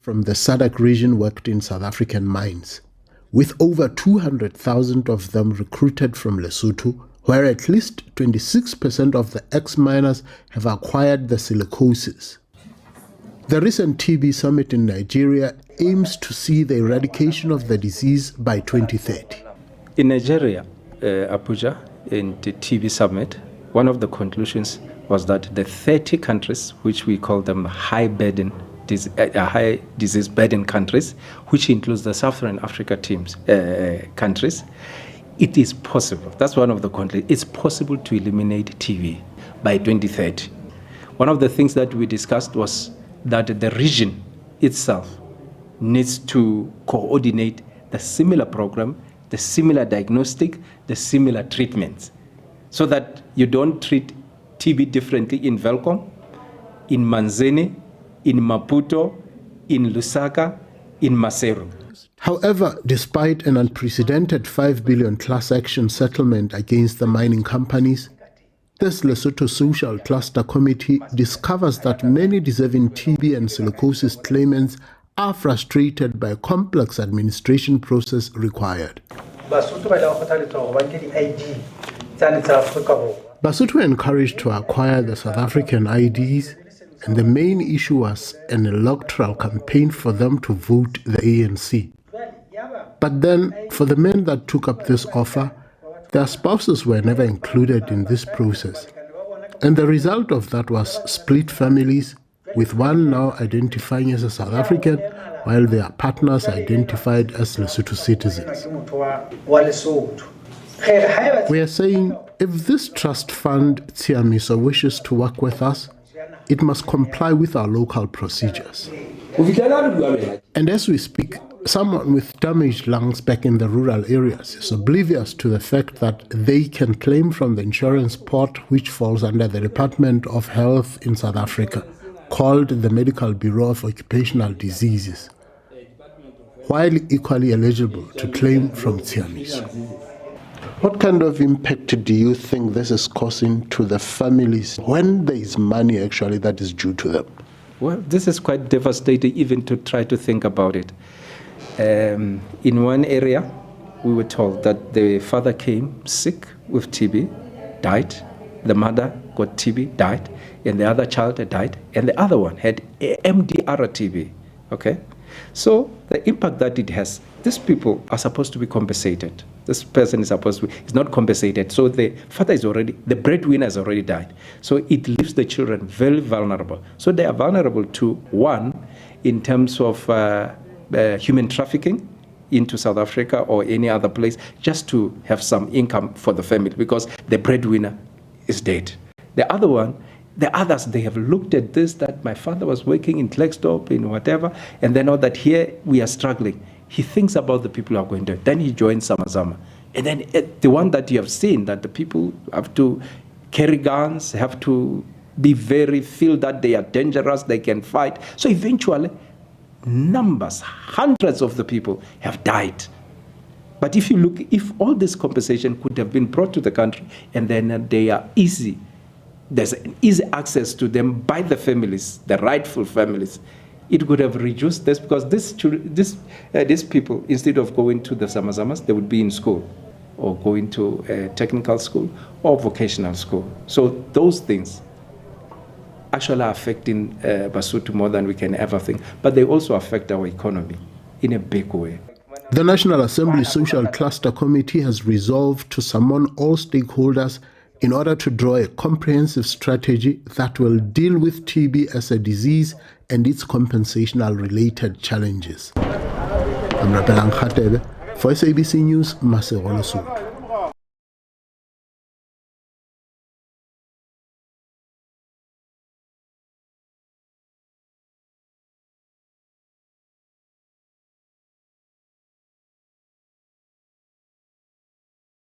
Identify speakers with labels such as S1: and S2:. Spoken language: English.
S1: from the SADC region worked in South African mines, with over 200,000 of them recruited from Lesotho, where at least 26% of the ex-miners have acquired the silicosis. The recent TB summit in Nigeria aims to see the eradication of the disease by 2030.
S2: In Nigeria, Abuja, in the TB summit, one of the conclusions was that the 30 countries, which we call them high disease burden countries, which includes the Southern Africa countries, it is possible. That's one of the countries. It's possible to eliminate TB by 2030. One of the things that we discussed was that the region itself needs to coordinate the similar program, the similar diagnostic, the similar treatments, so that you don't treat TB differently in Welkom, in Manzini, in Maputo, in Lusaka, in Maseru.
S1: However, despite an unprecedented 5 billion class action settlement against the mining companies, this Lesotho Social Cluster Committee discovers that many deserving TB and silicosis claimants are frustrated by a complex administration process required. Basotho were encouraged to acquire the South African IDs, and the main issue was an electoral campaign for them to vote the ANC. But then, for the men that took up this offer, their spouses were never included in this process. And the result of that was split families, with one now identifying as a South African, while their partners identified as Lesotho citizens. We are saying, if this trust fund Tsiamiso wishes to work with us, it must comply with our local procedures. And as we speak, someone with damaged lungs back in the rural areas is oblivious to the fact that they can claim from the insurance pot, which falls under the Department of Health in South Africa, called the Medical Bureau of Occupational Diseases, while equally eligible to claim from Tsiamiso. What kind of impact do you think this is causing to the families when there is money actually that is due to them?
S2: Well, this is quite devastating even to try to think about it. In one area, we were told that the father came sick with TB, died. The mother got TB, died. And the other child died. And the other one had MDR TB. Okay? So the impact that it has, these people are supposed to be compensated. This person is not compensated. So the father the breadwinner has already died. So it leaves the children very vulnerable. So they are vulnerable to, one, in terms of human trafficking into South Africa or any other place, just to have some income for the family, because the breadwinner is dead. The other one, the others, they have looked at this, that my father was working in Klerksdorp, in whatever, and they know that here we are struggling. He thinks about the people who are going to, then he joins Samazama. And then the one that you have seen, that the people have to carry guns, have to be feel that they are dangerous, they can fight. So eventually, numbers, hundreds of the people have died. But if you look, if all this compensation could have been brought to the country, and then they are easy, there's an easy access to them by the families, the rightful families, it could have reduced this, because these people, instead of going to the Samazamas, they would be in school or going to a technical school or vocational school. So those things actually are affecting Basotho more than we can ever think, but they also affect our economy in a big way.
S1: The National Assembly Social Cluster Committee has resolved to summon all stakeholders in order to draw a comprehensive strategy that will deal with TB as a disease and its compensational-related challenges. I'm Rabelang Khatebe for SABC News, Masego Lesotho.